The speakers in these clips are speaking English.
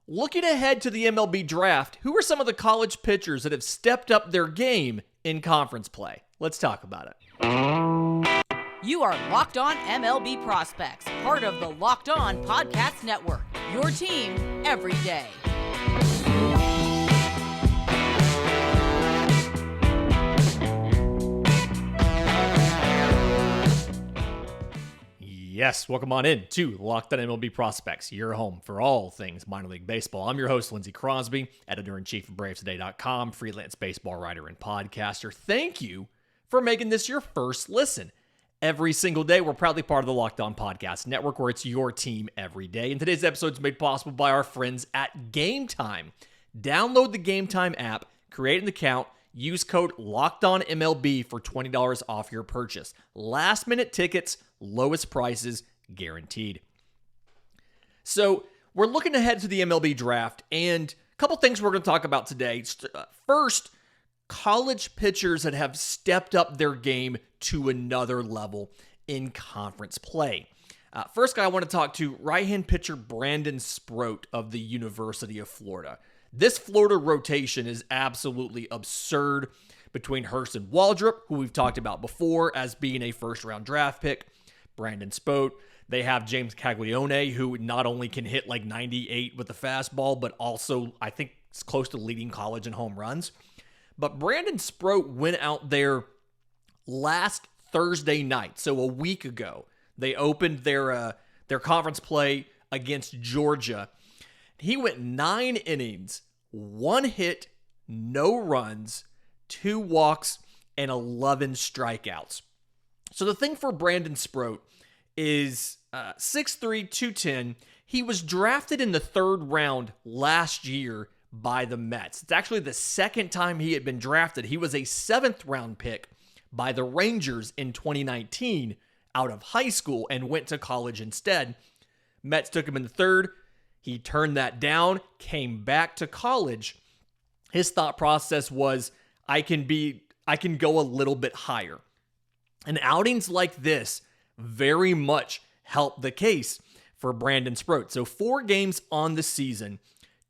Looking ahead to the MLB Draft, who are some of the college pitchers that have stepped up their game in conference play? Let's talk about it. You are Locked On MLB Prospects, part of the Locked On Podcast Network, your team every day. Yes, welcome on in to Locked On MLB Prospects, your home for all things minor league baseball. I'm your host, Lindsey Crosby, editor-in-chief of BravesToday.com, freelance baseball writer and podcaster. Thank you for making this your first listen. Every single day, we're proudly part of the Locked On Podcast Network, where it's your team every day. And today's episode is made possible by our friends at Game Time. Download the Game Time app, create an account, use code LOCKEDONMLB for $20 off your purchase. Last-minute tickets, lowest prices guaranteed. So we're looking ahead to the MLB Draft, and a couple things we're going to talk about today. First, college pitchers that have stepped up their game to another level in conference play. First guy I want to talk to, right-hand pitcher Brandon Sproat of the University of Florida. This Florida rotation is absolutely absurd between Hurston Waldrop, who we've talked about before as being a first-round draft pick, Brandon Sproat. They have James Caglione, who not only can hit like 98 with the fastball, but also I think is close to leading college in home runs. But Brandon Sproat went out there last Thursday night, so a week ago. They opened their conference play against Georgia. He went 9 innings, 1 hit, no runs, 2 walks, and 11 strikeouts. So the thing for Brandon Sproat is 6'3", 210. He was drafted in the 3rd round last year by the Mets. It's actually the second time he had been drafted. He was a 7th round pick by the Rangers in 2019 out of high school and went to college instead. Mets took him in the 3rd. He turned that down, came back to college. His thought process was, I can go a little bit higher. And outings like this very much help the case for Brandon Sproat. So 4 games on the season,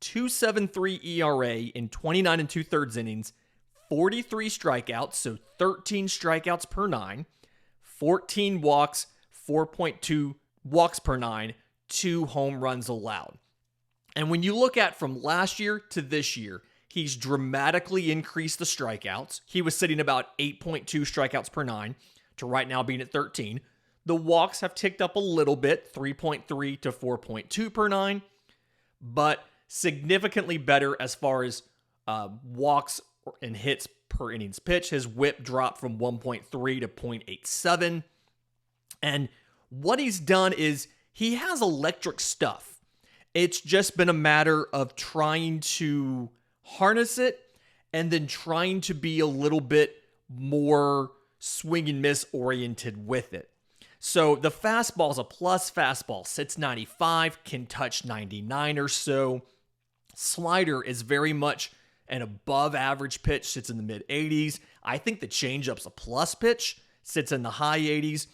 2.73 ERA in 29 and 2/3 innings, 43 strikeouts, so 13 strikeouts per 9, 14 walks, 4.2 walks per 9, 2 home runs allowed. And when you look at from last year to this year, he's dramatically increased the strikeouts. He was sitting about 8.2 strikeouts per 9 to right now being at 13. The walks have ticked up a little bit, 3.3 to 4.2 per 9, but significantly better as far as walks and hits per innings pitch. His whip dropped from 1.3 to 0.87. And what he's done is he has electric stuff. It's just been a matter of trying to harness it and then trying to be a little bit more swing and miss oriented with it. So the fastball is a plus fastball, sits 95, can touch 99 or so. Slider is very much an above average pitch, sits in the mid 80s. I think the changeup's a plus pitch, sits in the high 80s.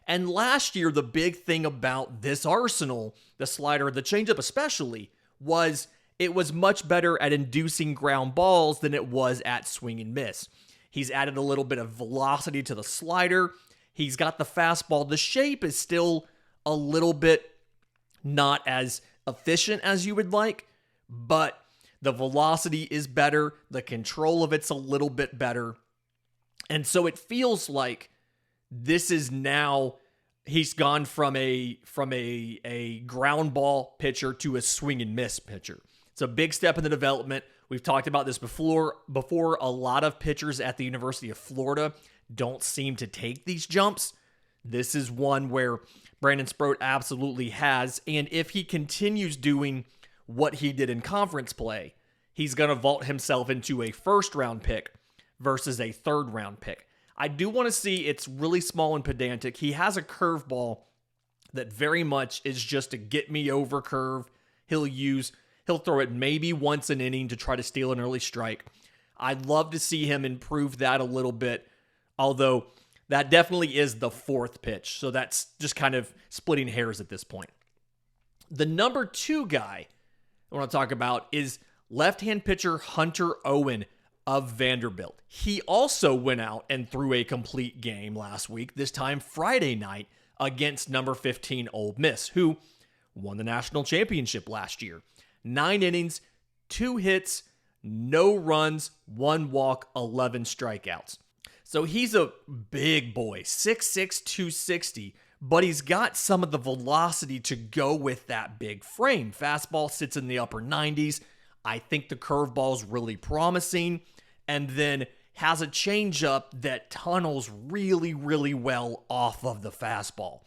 And last year, the big thing about this arsenal, the slider, the changeup especially, was it was much better at inducing ground balls than it was at swing and miss. He's added a little bit of velocity to the slider. He's got the fastball. The shape is still a little bit not as efficient as you would like, but the velocity is better. The control of it's a little bit better. And so it feels like this is now, he's gone from a ground ball pitcher to a swing and miss pitcher. It's a big step in the development. We've talked about this before. A lot of pitchers at the University of Florida don't seem to take these jumps. This is one where Brandon Sproat absolutely has. And if he continues doing what he did in conference play, he's going to vault himself into a 1st round pick versus a 3rd round pick. I do want to see, it's really small and pedantic. He has a curveball that very much is just a get me over curve. He'll throw it maybe once an inning to try to steal an early strike. I'd love to see him improve that a little bit, although that definitely is the 4th pitch. So that's just kind of splitting hairs at this point. The number 2 guy I want to talk about is left-hand pitcher Hunter Owen of Vanderbilt. He also went out and threw a complete game last week, this time Friday night, against number 15 Ole Miss, who won the national championship last year. 9 innings, 2 hits, no runs, 1 walk, 11 strikeouts. So he's a big boy, 6'6", 260, but he's got some of the velocity to go with that big frame. Fastball sits in the upper 90s. I think the curveball's really promising, and then has a changeup that tunnels really, really well off of the fastball.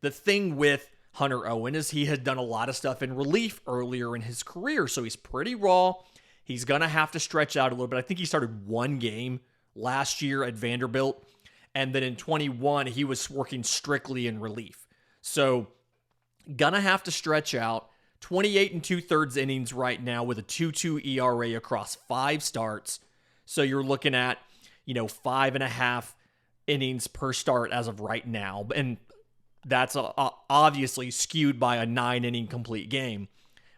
The thing with Hunter Owen is he had done a lot of stuff in relief earlier in his career, so he's pretty raw. He's going to have to stretch out a little bit. I think he started 1 game last year at Vanderbilt, and then in 21, he was working strictly in relief. So, going to have to stretch out. 28 2/3 innings right now with a 2.2 ERA across 5 starts. So you're looking at, 5.5 innings per start as of right now. And that's obviously skewed by a 9-inning complete game.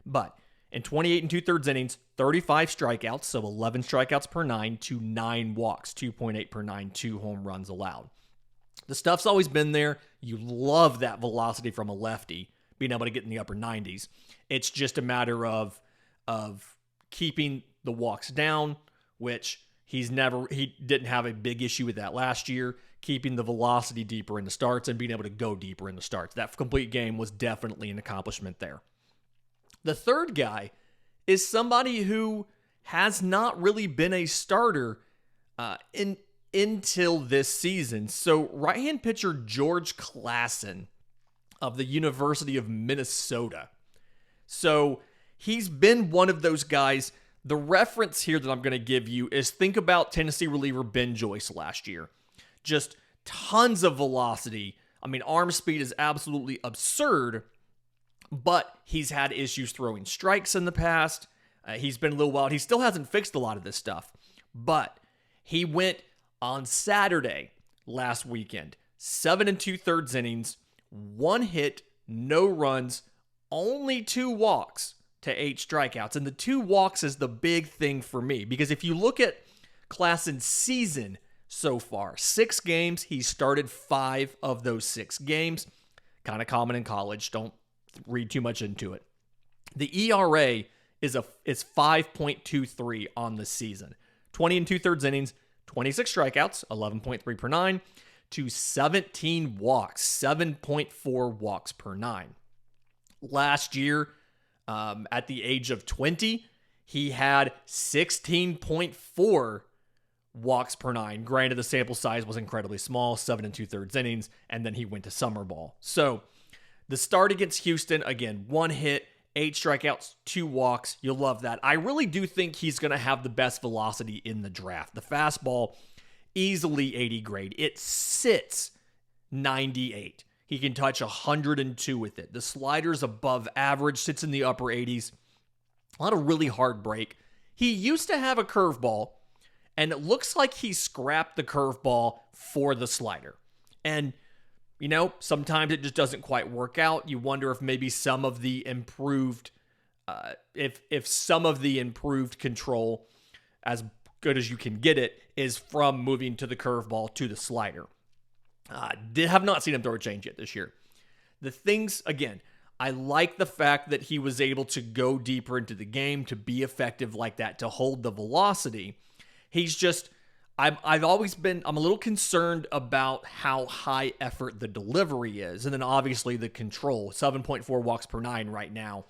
But in 28 2/3 innings, 35 strikeouts, so 11 strikeouts per 9 to 9 walks, 2.8 per 9, 2 home runs allowed. The stuff's always been there. You love that velocity from a lefty, being able to get in the upper 90s. It's just a matter of keeping the walks down, which he didn't have a big issue with that last year, keeping the velocity deeper in the starts and being able to go deeper in the starts. That complete game was definitely an accomplishment there. The third guy is somebody who has not really been a starter until this season. So right-hand pitcher George Klassen of the University of Minnesota. So he's been one of those guys. The reference here that I'm going to give you is think about Tennessee reliever Ben Joyce last year. Just tons of velocity. I mean, arm speed is absolutely absurd, but he's had issues throwing strikes in the past. He's been a little wild. He still hasn't fixed a lot of this stuff, but he went on Saturday last weekend, 7 2/3 innings, 1 hit, no runs, only 2 walks to 8 strikeouts. And the 2 walks is the big thing for me, because if you look at Klassen's season so far, 6 games, he started 5 of those 6 games. Kind of common in college. Don't read too much into it. The ERA is 5.23 on the season. 20 2/3 innings, 26 strikeouts, 11.3 per 9, to 17 walks, 7.4 walks per 9. Last year, at the age of 20, he had 16.4 walks per 9. Granted, the sample size was incredibly small, 7 2/3 innings, and then he went to summer ball. So the start against Houston, again, 1 hit, 8 strikeouts, 2 walks. You'll love that. I really do think he's going to have the best velocity in the draft. The fastball, easily 80 grade. It sits 98. He can touch 102 with it. The slider's above average, sits in the upper 80s. A lot of really hard break. He used to have a curveball, and it looks like he scrapped the curveball for the slider. And, sometimes it just doesn't quite work out. You wonder if maybe some of the improved, if some of the improved control, as good as you can get it, is from moving to the curveball to the slider. Have not seen him throw a change yet this year. The things, again, I like the fact that he was able to go deeper into the game, to be effective like that, to hold the velocity. He's just, I'm a little concerned about how high effort the delivery is. And then obviously the control, 7.4 walks per 9 right now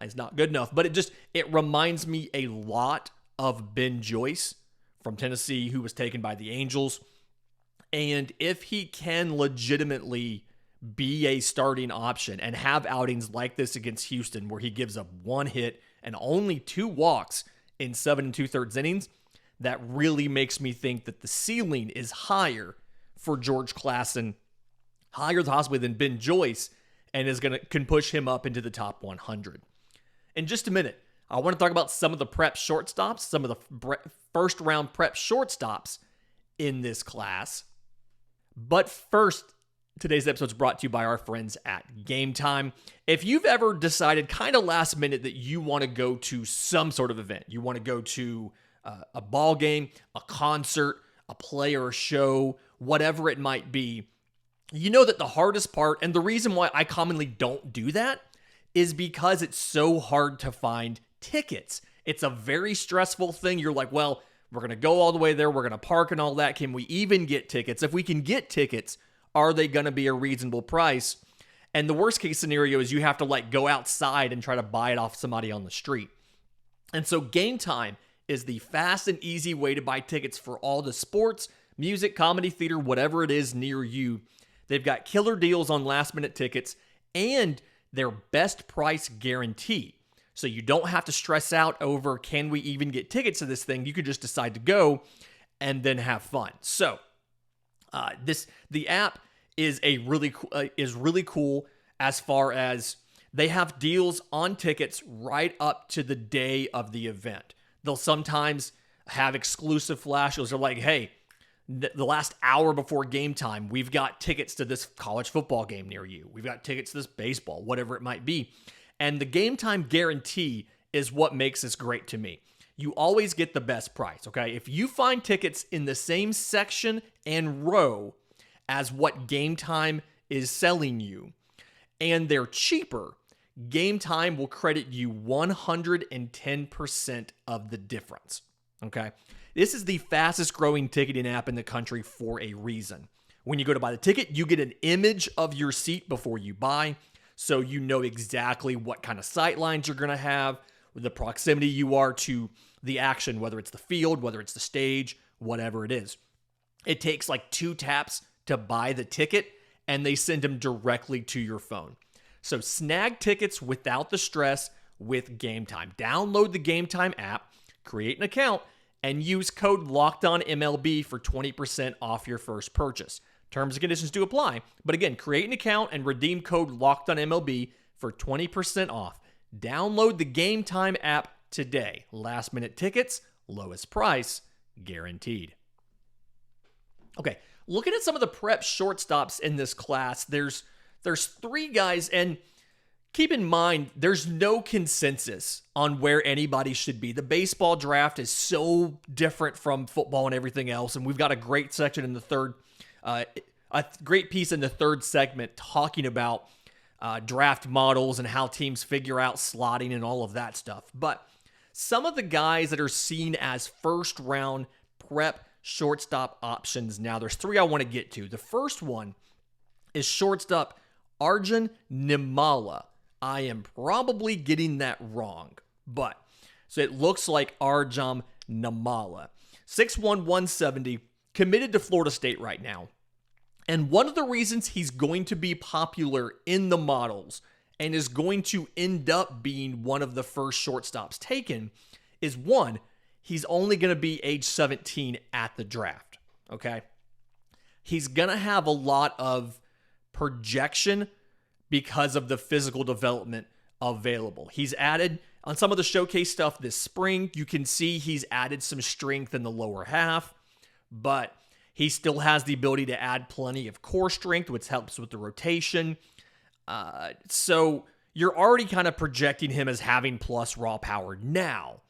is not good enough. But it reminds me a lot of Ben Joyce from Tennessee, who was taken by the Angels. And if he can legitimately be a starting option and have outings like this against Houston, where he gives up 1 hit and only 2 walks in 7 2/3 innings, that really makes me think that the ceiling is higher for George Klassen, higher possibly than Ben Joyce, and can push him up into the top 100. In just a minute, I want to talk about some of the prep shortstops, some of the first round prep shortstops in this class. But first, Today's episode is brought to you by our friends at Game Time. If you've ever decided kind of last minute that you want to go to some sort of event, you want to go to a ball game, a concert, a play or a show, whatever it might be, you know that the hardest part, and the reason why I commonly don't do that, is because it's so hard to find tickets. It's a very stressful thing. You're like, well, we're going to go all the way there. We're going to park and all that. Can we even get tickets? If we can get tickets, are they going to be a reasonable price? And the worst case scenario is you have to go outside and try to buy it off somebody on the street. And so Game Time is the fast and easy way to buy tickets for all the sports, music, comedy, theater, whatever it is near you. They've got killer deals on last minute tickets and their best price guarantee. So you don't have to stress out over, can we even get tickets to this thing? You could just decide to go and then have fun. So the app is really cool as far as they have deals on tickets right up to the day of the event. They'll sometimes have exclusive flashes. They're like, hey, the last hour before game time, we've got tickets to this college football game near you. We've got tickets to this baseball, whatever it might be. And the Game Time guarantee is what makes this great to me. You always get the best price, okay? If you find tickets in the same section and row as what Game Time is selling you, and they're cheaper, Game Time will credit you 110% of the difference, okay? This is the fastest growing ticketing app in the country for a reason. When you go to buy the ticket, you get an image of your seat before you buy, so you know exactly what kind of sight lines you're going to have, the proximity you are to the action, whether it's the field, whether it's the stage, whatever it is. It takes 2 taps to buy the ticket, and they send them directly to your phone. So snag tickets without the stress with Game Time. Download the Game Time app, create an account, and use code LOCKEDONMLB for 20% off your first purchase. Terms and conditions do apply. But again, create an account and redeem code LOCKEDONMLB for 20% off. Download the Game Time app today. Last minute tickets, lowest price, guaranteed. Okay, looking at some of the prep shortstops in this class, there's 3 guys, and keep in mind, there's no consensus on where anybody should be. The baseball draft is so different from football and everything else, and we've got a great section in the third, a great piece in the third segment talking about draft models and how teams figure out slotting and all of that stuff. But some of the guys that are seen as first-round prep shortstop options now, there's 3 I want to get to. The first one is shortstop Arjun Nimmala. I am probably getting that wrong, but so it looks like Arjun Nimmala. 6'1", 170, committed to Florida State right now. And one of the reasons he's going to be popular in the models and is going to end up being one of the first shortstops taken is, one, he's only going to be age 17 at the draft, okay? He's going to have a lot of projection because of the physical development available. He's added, on some of the showcase stuff this spring, you can see he's added some strength in the lower half, but he still has the ability to add plenty of core strength, which helps with the rotation. So you're already kind of projecting him as having plus raw power. Now,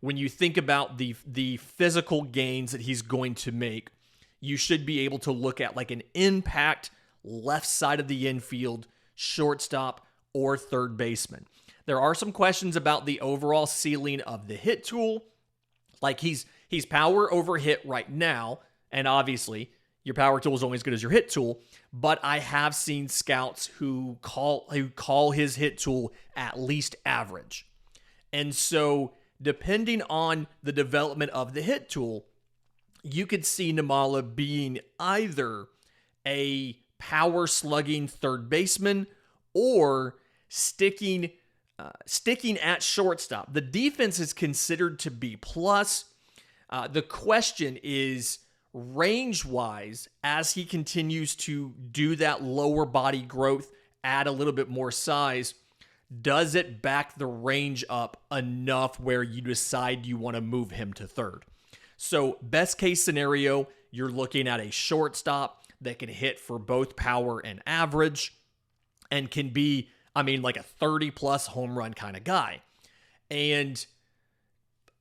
when you think about the physical gains that he's going to make, you should be able to look at an impact left side of the infield, shortstop, or third baseman. There are some questions about the overall ceiling of the hit tool. He's power over hit right now, and obviously your power tool is only as good as your hit tool, but I have seen scouts who call his hit tool at least average. And so depending on the development of the hit tool, you could see Nimmala being either a power slugging third baseman or sticking at shortstop. The defense is considered to be plus. The question is, range-wise, as he continues to do that lower body growth, add a little bit more size, does it back the range up enough where you decide you want to move him to third? So best case scenario, you're looking at a shortstop that can hit for both power and average and can be, like a 30-plus home run kind of guy. And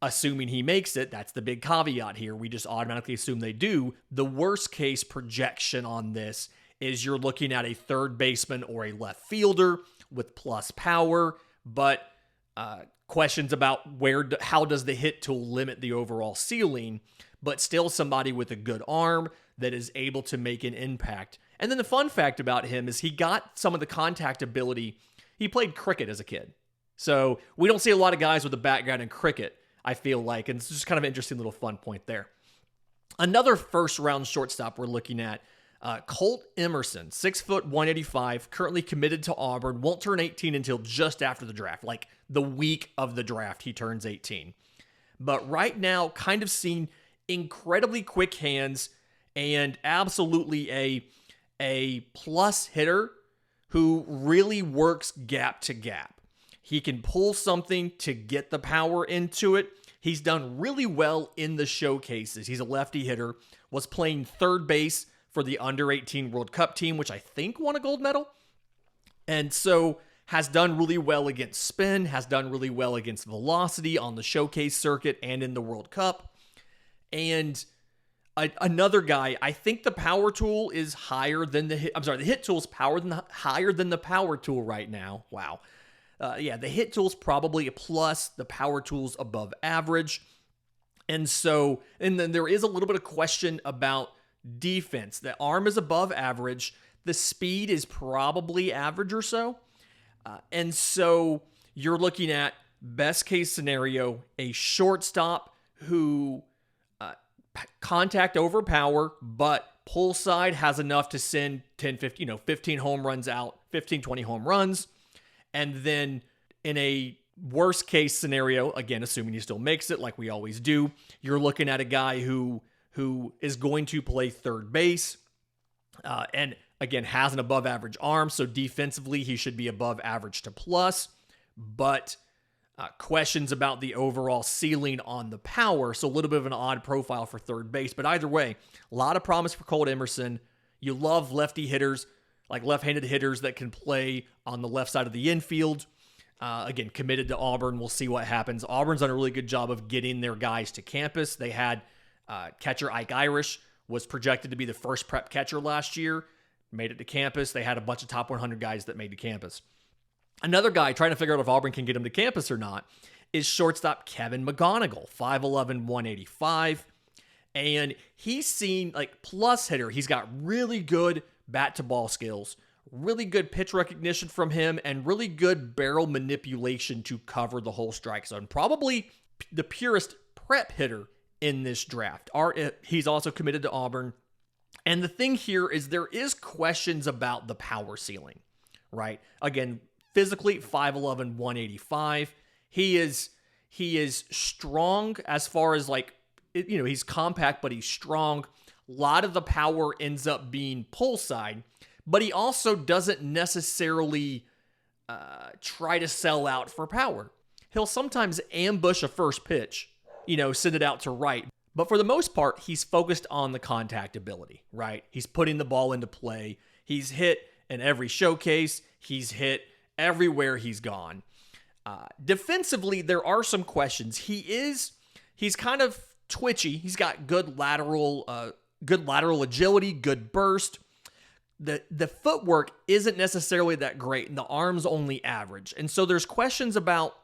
assuming he makes it, that's the big caveat here. We just automatically assume they do. The worst case projection on this is you're looking at a third baseman or a left fielder with plus power, but questions about how does the hit tool limit the overall ceiling, but still somebody with a good arm that is able to make an impact. And then the fun fact about him is he got some of the contact ability. He played cricket as a kid. So we don't see a lot of guys with a background in cricket, I feel like, and it's just kind of an interesting little fun point there. Another first-round shortstop we're looking at, Colt Emerson, 6 foot 185, currently committed to Auburn, won't turn 18 until just after the draft, like the week of the draft he turns 18. But right now, kind of seen incredibly quick hands and absolutely a plus hitter who really works gap to gap. He can pull something to get the power into it. He's done really well in the showcases. He's a lefty hitter, was playing third base for the under-18 World Cup team, which I think won a gold medal. And so has done really well against spin, has done really well against velocity on the showcase circuit and in the World Cup. And another guy, I think the power tool is higher than the hit. The hit tool is higher than the power tool right now. Wow. The hit tool's probably a plus, the power tool's above average. And then there is a little bit of question about defense. The arm is above average. The speed is probably average or so. And so you're looking at best case scenario, a shortstop who contact over power, but pull side has enough to send 15 home runs out, 15, 20 home runs. And then in a worst case scenario, again, assuming he still makes it like we always do, you're looking at a guy who is going to play third base and, again, has an above average arm. So defensively, he should be above average to plus. But questions about the overall ceiling on the power. So a little bit of an odd profile for third base. But either way, a lot of promise for Colt Emerson. You love lefty hitters, like left-handed hitters that can play on the left side of the infield. Again, committed to Auburn. We'll see what happens. Auburn's done a really good job of getting their guys to campus. They had catcher Ike Irish was projected to be the first prep catcher last year. Made it to campus. They had a bunch of top 100 guys that made to campus. Another guy trying to figure out if Auburn can get him to campus or not is shortstop Kevin McGonigle, 5'11", 185. And he's seen like plus hitter. He's got really good bat-to-ball skills, really good pitch recognition from him, and really good barrel manipulation to cover the whole strike zone. Probably the purest prep hitter in this draft. He's also committed to Auburn. And the thing here is there is questions about the power ceiling, right? Again, physically, 5'11", 185. He is strong as far as he's compact, but he's strong. A lot of the power ends up being pull side, but he also doesn't necessarily try to sell out for power. He'll sometimes ambush a first pitch, send it out to right. But for the most part, he's focused on the contact ability, right? He's putting the ball into play. He's hit in every showcase. He's hit everywhere he's gone. Defensively, there are some questions. He's kind of twitchy. He's got good lateral agility, good burst. The footwork isn't necessarily that great, and the arm's only average. And so there's questions about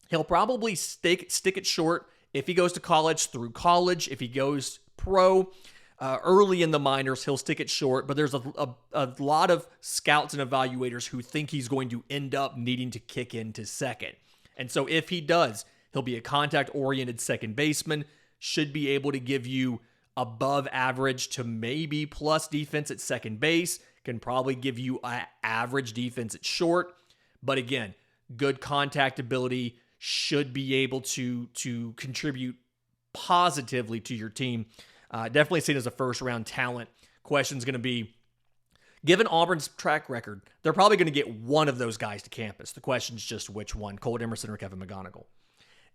he'll probably stick it short if he goes to college, through college. If he goes pro early in the minors, he'll stick it short. But there's a lot of scouts and evaluators who think he's going to end up needing to kick into second. And so if he does, he'll be a contact-oriented second baseman, should be able to give you above average to maybe plus defense at second base, can probably give you average defense at short. But again, good contact ability, should be able to contribute positively to your team. Definitely seen as a first-round talent. Question's going to be, given Auburn's track record, they're probably going to get one of those guys to campus. The question's just which one, Colt Emerson or Kevin McGonigle.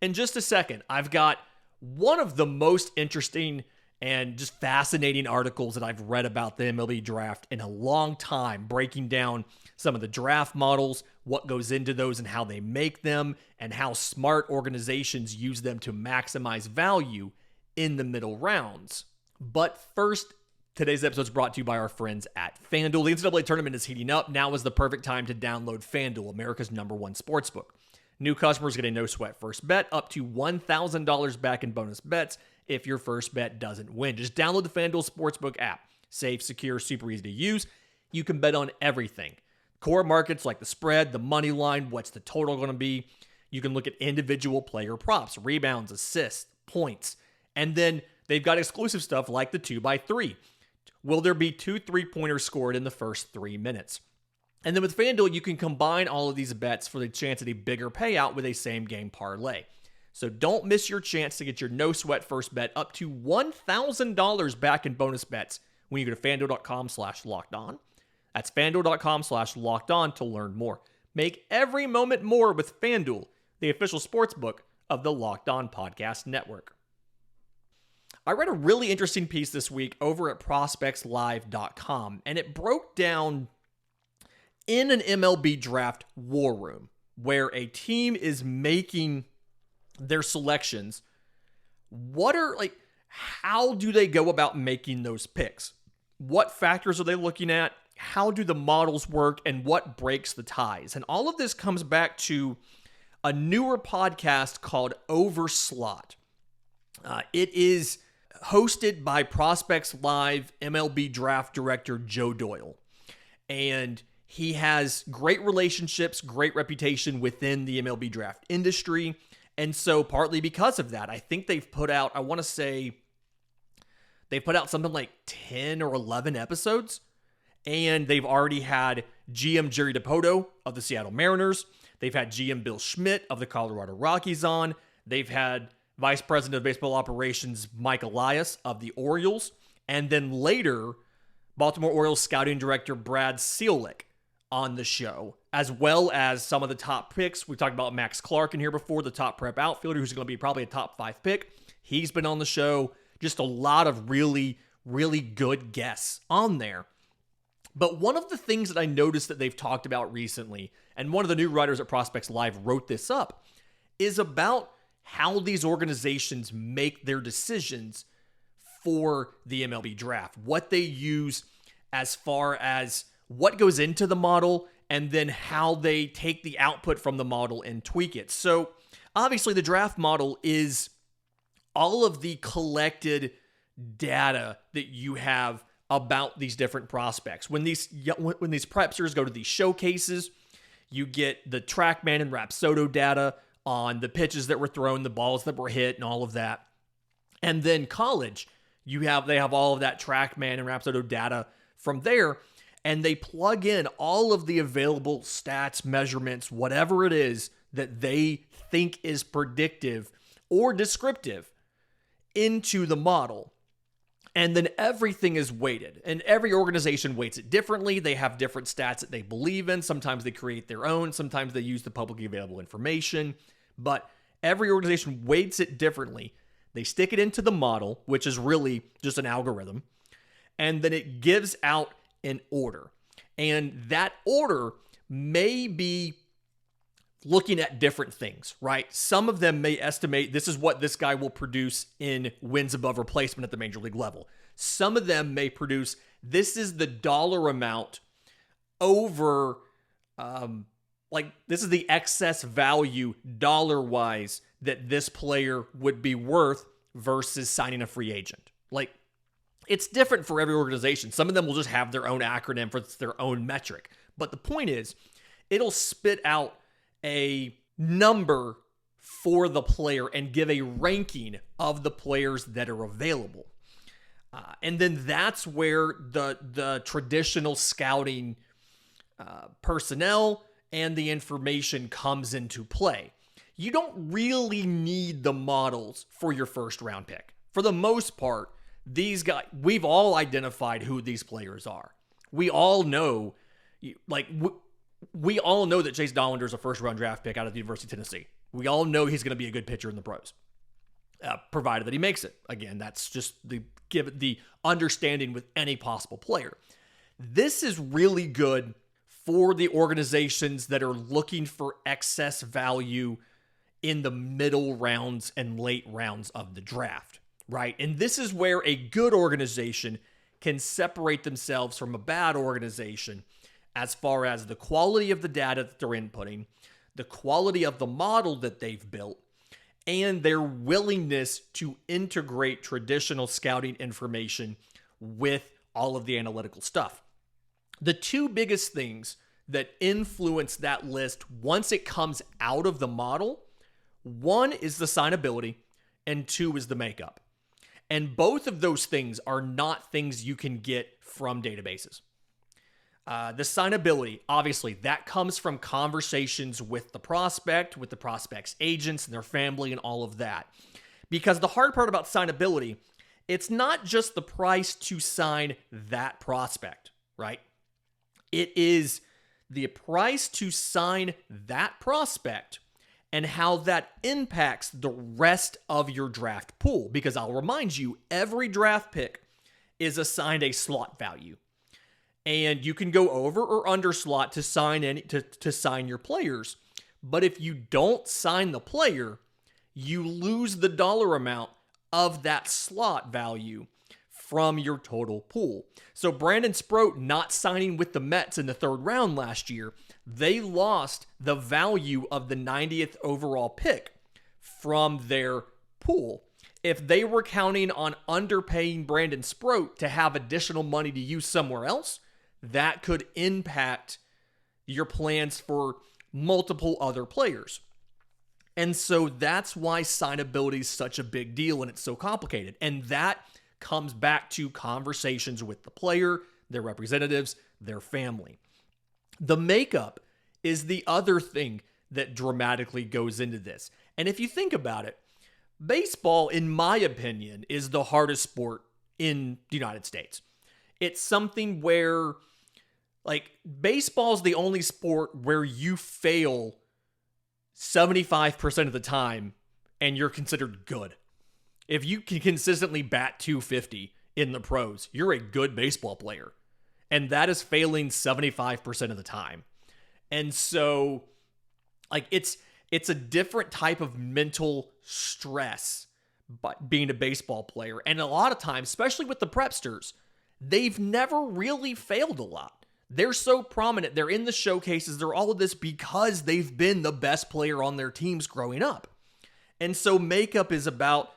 In just a second, I've got one of the most interesting and just fascinating articles that I've read about the MLB draft in a long time, breaking down some of the draft models, what goes into those and how they make them, and how smart organizations use them to maximize value in the middle rounds. But first, today's episode is brought to you by our friends at FanDuel. The NCAA tournament is heating up. Now is the perfect time to download FanDuel, America's #1 sportsbook. New customers get a no-sweat first bet, up to $1,000 back in bonus bets if your first bet doesn't win. Just download the FanDuel Sportsbook app. Safe, secure, super easy to use. You can bet on everything. Core markets like the spread, the money line, what's the total going to be. You can look at individual player props, rebounds, assists, points. And then they've got exclusive stuff like the 2x3. Will there be 2 3-pointers scored in the first 3 minutes? And then with FanDuel, you can combine all of these bets for the chance at a bigger payout with a same-game parlay. So don't miss your chance to get your no-sweat first bet up to $1,000 back in bonus bets when you go to FanDuel.com/lockedon. That's FanDuel.com/lockedon to learn more. Make every moment more with FanDuel, the official sportsbook of the Locked On Podcast Network. I read a really interesting piece this week over at ProspectsLive.com, and it broke down in an MLB draft war room where a team is making their selections. How do they go about making those picks? What factors are they looking at? How do the models work? And what breaks the ties? And all of this comes back to a newer podcast called Overslot. It is hosted by Prospects Live MLB Draft Director Joe Doyle. And he has great relationships, great reputation within the MLB draft industry. And so partly because of that, I think they've put out, they've put out something like 10 or 11 episodes. And they've already had GM Jerry DiPoto of the Seattle Mariners. They've had GM Bill Schmidt of the Colorado Rockies on. They've had Vice President of Baseball Operations Mike Elias of the Orioles. And then later, Baltimore Orioles scouting director Brad Ciolek on the show, as well as some of the top picks. We talked about Max Clark in here before, the top prep outfielder, who's going to be probably a top 5 pick. He's been on the show. Just a lot of really, really good guests on there. But one of the things that I noticed that they've talked about recently, and one of the new writers at Prospects Live wrote this up, is about how these organizations make their decisions for the MLB draft. What they use as far as what goes into the model, and then how they take the output from the model and tweak it. So obviously the draft model is all of the collected data that you have about these different prospects. When these prepsters go to these showcases, you get the TrackMan and Rapsodo data on the pitches that were thrown, the balls that were hit, and all of that. And then college, they have all of that TrackMan and Rapsodo data from there, and they plug in all of the available stats, measurements, whatever it is that they think is predictive or descriptive into the model. And then everything is weighted, and every organization weights it differently. They have different stats that they believe in. Sometimes they create their own. Sometimes they use the publicly available information, but every organization weights it differently. They stick it into the model, which is really just an algorithm, and then it gives out an order. And that order may be looking at different things, right? Some of them may estimate this is what this guy will produce in wins above replacement at the major league level. Some of them may produce this is the dollar amount over, this is the excess value dollar-wise that this player would be worth versus signing a free agent. It's different for every organization. Some of them will just have their own acronym for their own metric. But the point is, it'll spit out a number for the player and give a ranking of the players that are available. And then that's where the traditional scouting personnel and the information comes into play. You don't really need the models for your first round pick. For the most part, these guys, we've all identified who these players are. We all know, we all know that Chase Dollander is a first-round draft pick out of the University of Tennessee. We all know he's going to be a good pitcher in the pros. provided that he makes it. Again, that's just the understanding with any possible player. This is really good for the organizations that are looking for excess value in the middle rounds and late rounds of the draft, right? And this is where a good organization can separate themselves from a bad organization as far as the quality of the data that they're inputting, the quality of the model that they've built, and their willingness to integrate traditional scouting information with all of the analytical stuff. The two biggest things that influence that list once it comes out of the model, one is the signability and two is the makeup. And both of those things are not things you can get from databases. The signability, obviously, that comes from conversations with the prospect, with the prospect's agents and their family and all of that. Because the hard part about signability, it's not just the price to sign that prospect, right? It is the price to sign that prospect and how that impacts the rest of your draft pool. Because I'll remind you, every draft pick is assigned a slot value. And you can go over or under slot to sign to sign your players. But if you don't sign the player, you lose the dollar amount of that slot value from your total pool. So Brandon Sproat not signing with the Mets in the third round last year, they lost the value of the 90th overall pick from their pool. If they were counting on underpaying Brandon Sproat to have additional money to use somewhere else, that could impact your plans for multiple other players. And so that's why signability is such a big deal and it's so complicated. And that comes back to conversations with the player, their representatives, their family. The makeup is the other thing that dramatically goes into this. And if you think about it, baseball, in my opinion, is the hardest sport in the United States. It's something where, like, baseball is the only sport where you fail 75% of the time and you're considered good. If you can consistently bat 250 in the pros, you're a good baseball player. And that is failing 75% of the time. And so, like, it's a different type of mental stress being a baseball player. And a lot of times, especially with the prepsters, they've never really failed a lot. They're so prominent. They're in the showcases. They're all of this because they've been the best player on their teams growing up. And so makeup is about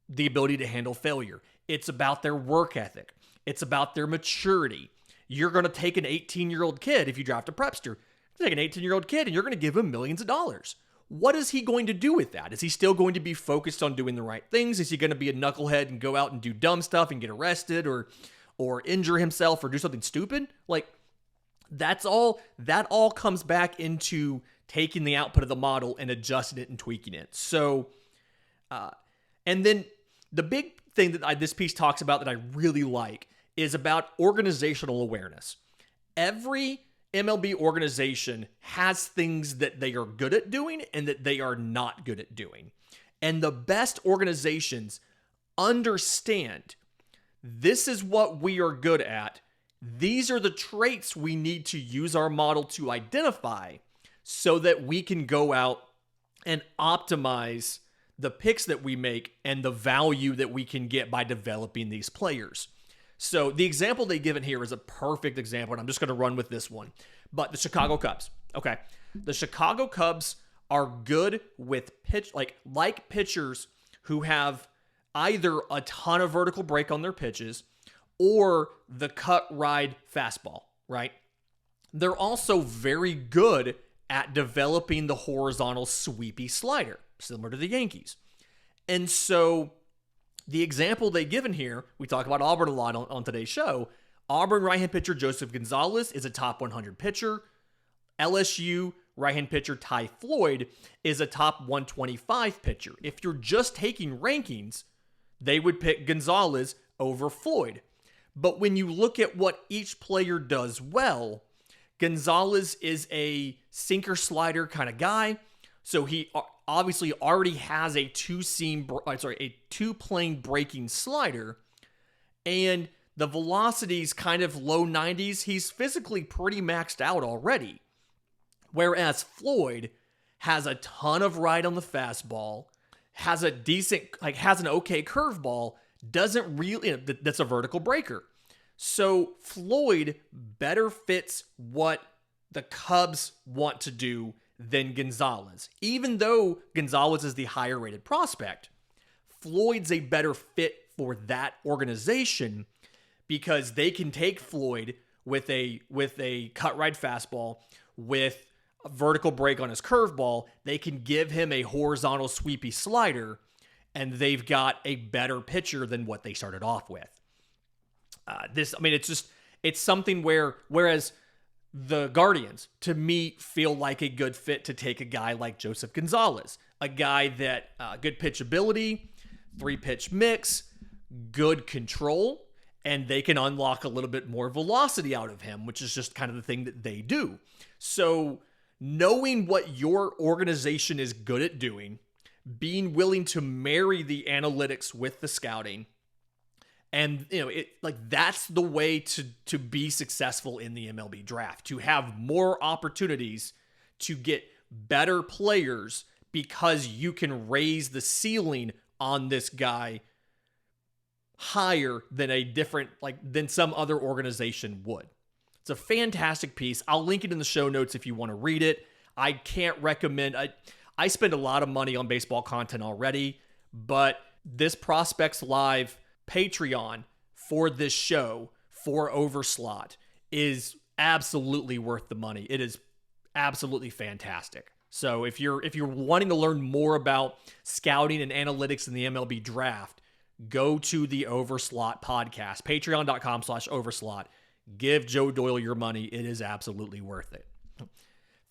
the ability to handle failure. It's about their work ethic. It's about their maturity. You're going to take an 18-year-old kid, if you draft a prepster, take an 18-year-old kid and you're going to give him millions of dollars. What is he going to do with that? Is he still going to be focused on doing the right things? Is he going to be a knucklehead and go out and do dumb stuff and get arrested or injure himself or do something stupid? Like, that all comes back into taking the output of the model and adjusting it and tweaking it. So, and then the big thing that this piece talks about that I really like is about organizational awareness. Every MLB organization has things that they are good at doing and that they are not good at doing. And the best organizations understand this is what we are good at. These are the traits we need to use our model to identify so that we can go out and optimize the picks that we make and the value that we can get by developing these players. So the example they give in here is a perfect example, and I'm just going to run with this one. But the Chicago Cubs. Okay. The Chicago Cubs are good with like pitchers who have either a ton of vertical break on their pitches or the cut ride fastball, right? They're also very good at developing the horizontal sweepy slider, similar to the Yankees. And so the example they give in here, we talk about Auburn a lot on today's show. Auburn right-hand pitcher Joseph Gonzalez is a top 100 pitcher. LSU right-hand pitcher Ty Floyd is a top 125 pitcher. If you're just taking rankings, they would pick Gonzalez over Floyd. But when you look at what each player does well, Gonzalez is a sinker slider kind of guy. So he obviously already has a two-plane breaking slider, and the velocity's kind of low 90s. He's physically pretty maxed out already. Whereas Floyd has a ton of ride on the fastball, has an okay curveball, doesn't really, that's a vertical breaker. So Floyd better fits what the Cubs want to do than Gonzalez. Even though Gonzalez is the higher rated prospect, Floyd's a better fit for that organization because they can take Floyd with a cut ride fastball, with a vertical break on his curveball. They can give him a horizontal sweepy slider, and they've got a better pitcher than what they started off with. It's something whereas the Guardians, to me, feel like a good fit to take a guy like Joseph Gonzalez, a guy that good pitchability, 3-pitch mix, good control, and they can unlock a little bit more velocity out of him, which is just kind of the thing that they do. So knowing what your organization is good at doing, being willing to marry the analytics with the scouting, and that's the way to be successful in the MLB draft, to have more opportunities to get better players because you can raise the ceiling on this guy higher than than some other organization would. It's a fantastic piece. I'll link it in the show notes if you want to read it. I can't recommend. I spend a lot of money on baseball content already, but this Prospects Live Patreon for this show for Overslot is absolutely worth the money. It is absolutely fantastic. So if you're wanting to learn more about scouting and analytics in the MLB draft, go to the Overslot podcast, patreon.com/overslot. Give Joe Doyle your money. It is absolutely worth it.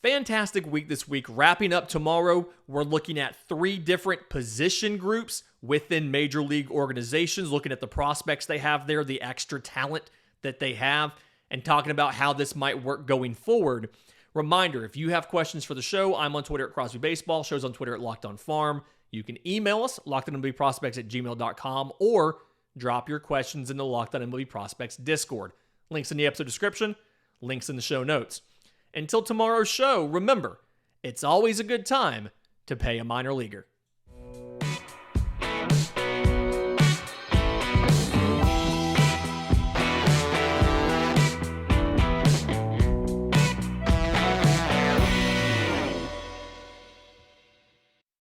Fantastic week this week. Wrapping up tomorrow, we're looking at 3 different position groups within major league organizations, looking at the prospects they have there, the extra talent that they have, and talking about how this might work going forward. Reminder, if you have questions for the show, I'm on Twitter at Crosby Baseball. Show's on Twitter at Locked On Farm. You can email us, lockedonmlbprospects@gmail.com, or drop your questions in the Locked On MLB Prospects Discord. Links in the episode description, links in the show notes. Until tomorrow's show, remember, it's always a good time to pay a minor leaguer.